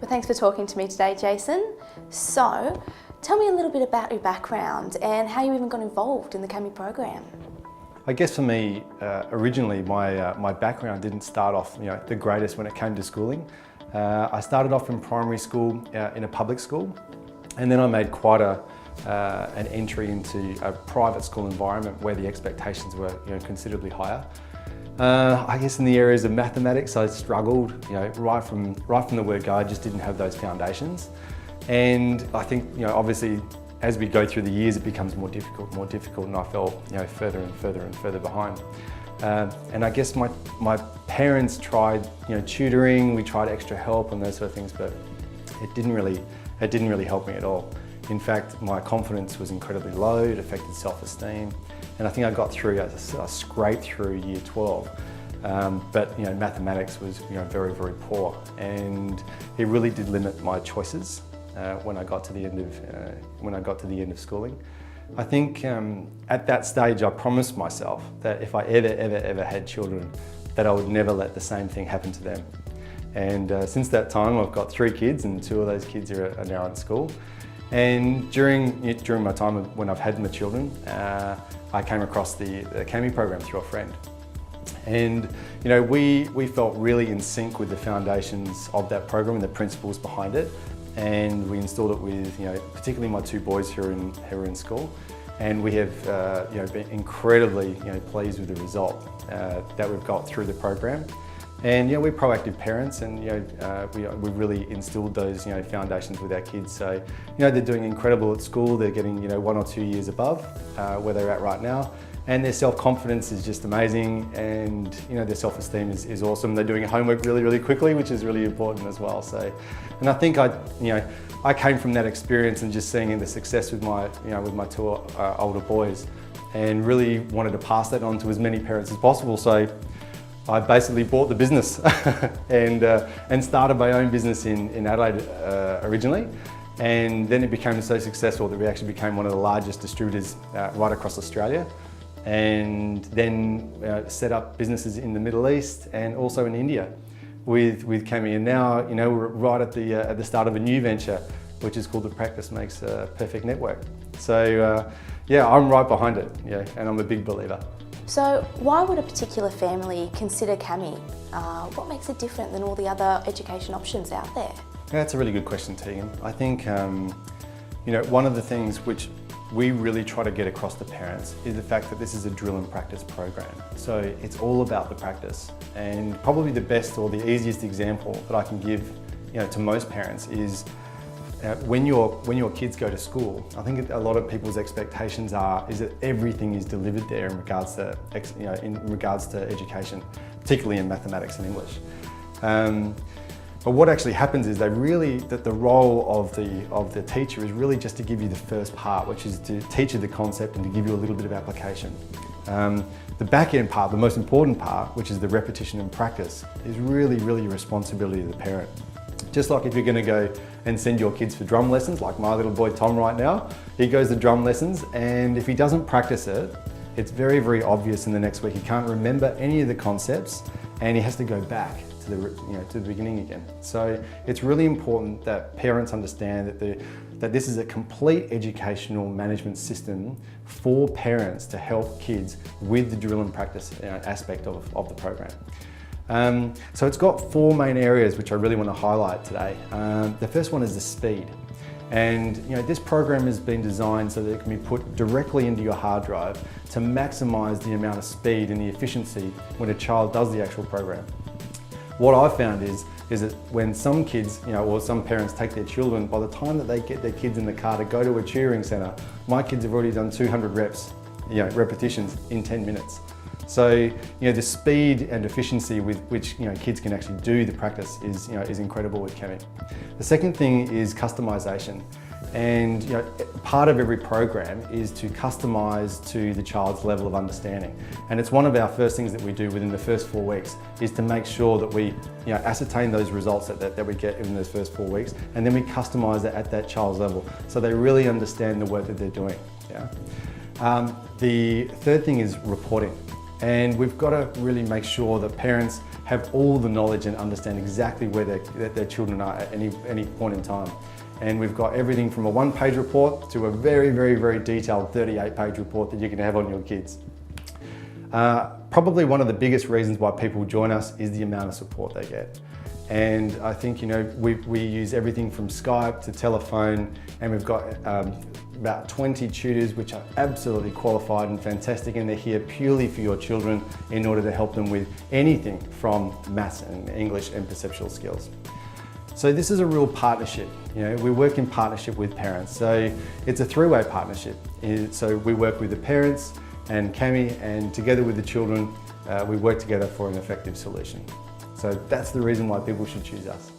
Well, thanks for talking to me today, Jason. So, tell me a little bit about your background and how you even got involved in the CAMI program. I guess for me, originally my background didn't start off the greatest when it came to schooling. I started off in primary school in a public school, and then I made quite an entry into a private school environment where the expectations were considerably higher. I guess in the areas of mathematics I struggled, right from the word go. I just didn't have those foundations, and I think obviously as we go through the years it becomes more difficult, and I fell further and further behind. And I guess my parents tried tutoring, we tried extra help and those sort of things, but it didn't really help me at all. In fact, my confidence was incredibly low, it affected self-esteem, and I think I got through, I scraped through year 12. But mathematics was very poor, and it really did limit my choices when I got to the end of schooling. I think at that stage I promised myself that if I ever had children, that I would never let the same thing happen to them. And since that time I've got 3 kids, and 2 of those kids are now in school. And during my time when I've had my children, I came across the CAMI program through a friend. And we felt really in sync with the foundations of that program and the principles behind it. And we installed it with particularly my 2 boys who are in school. And we have been incredibly pleased with the result that we've got through the program. And we're proactive parents, and we've really instilled those foundations with our kids. So they're doing incredible at school. They're getting 1 or 2 years above where they're at right now, and their self-confidence is just amazing, and their self-esteem is awesome. They're doing homework really quickly, which is really important as well. So, and I think I came from that experience and just seeing the success with my 2 older boys, and really wanted to pass that on to as many parents as possible. So I basically bought the business and started my own business in Adelaide originally, and then it became so successful that we actually became one of the largest distributors right across Australia, and then set up businesses in the Middle East and also in India with CAMI. And now we're right at the start of a new venture, which is called the Practice Makes Perfect Network. So yeah, I'm right behind it, and I'm a big believer. So why would a particular family consider CAMI? What makes it different than all the other education options out there? That's a really good question, Tegan. I think one of the things which we really try to get across to parents is the fact that this is a drill and practice program. So it's all about the practice, and probably the best or the easiest example that I can give to most parents is when your kids go to school. I think a lot of people's expectations is that everything is delivered there in regards to education, particularly in mathematics and English. But what actually happens is that the role of the teacher is really just to give you the first part, which is to teach you the concept and to give you a little bit of application. The back end part, the most important part, which is the repetition and practice, is really a responsibility of the parent. Just like if you're going to go and send your kids for drum lessons, like my little boy Tom right now, he goes to drum lessons, and if he doesn't practice it, it's very obvious in the next week. He can't remember any of the concepts, and he has to go back to the beginning again. So it's really important that parents understand that this is a complete educational management system for parents to help kids with the drill and practice aspect of the program. So it's got 4 main areas which I really want to highlight today. The first one is the speed. And this program has been designed so that it can be put directly into your hard drive to maximize the amount of speed and the efficiency when a child does the actual program. What I've found is that when some kids, or some parents take their children, by the time that they get their kids in the car to go to a tutoring centre, my kids have already done 200 repetitions in 10 minutes. So the speed and efficiency with which kids can actually do the practice is incredible with CAMI. The second thing is customization, and part of every program is to customize to the child's level of understanding. And it's one of our first things that we do within the first 4 weeks is to make sure that we ascertain those results that we get in those first 4 weeks, and then we customize it at that child's level so they really understand the work that they're doing. The third thing is reporting. And we've got to really make sure that parents have all the knowledge and understand exactly where their children are at any point in time. And we've got everything from a one-page report to a very, very, very detailed 38-page report that you can have on your kids. Probably one of the biggest reasons why people join us is the amount of support they get. And I think, we use everything from Skype to telephone, and we've got about 20 tutors which are absolutely qualified and fantastic, and they're here purely for your children in order to help them with anything from maths and English and perceptual skills. So this is a real partnership. We work in partnership with parents. So it's a three-way partnership. So we work with the parents and Cami, and together with the children, we work together for an effective solution. So that's the reason why people should choose us.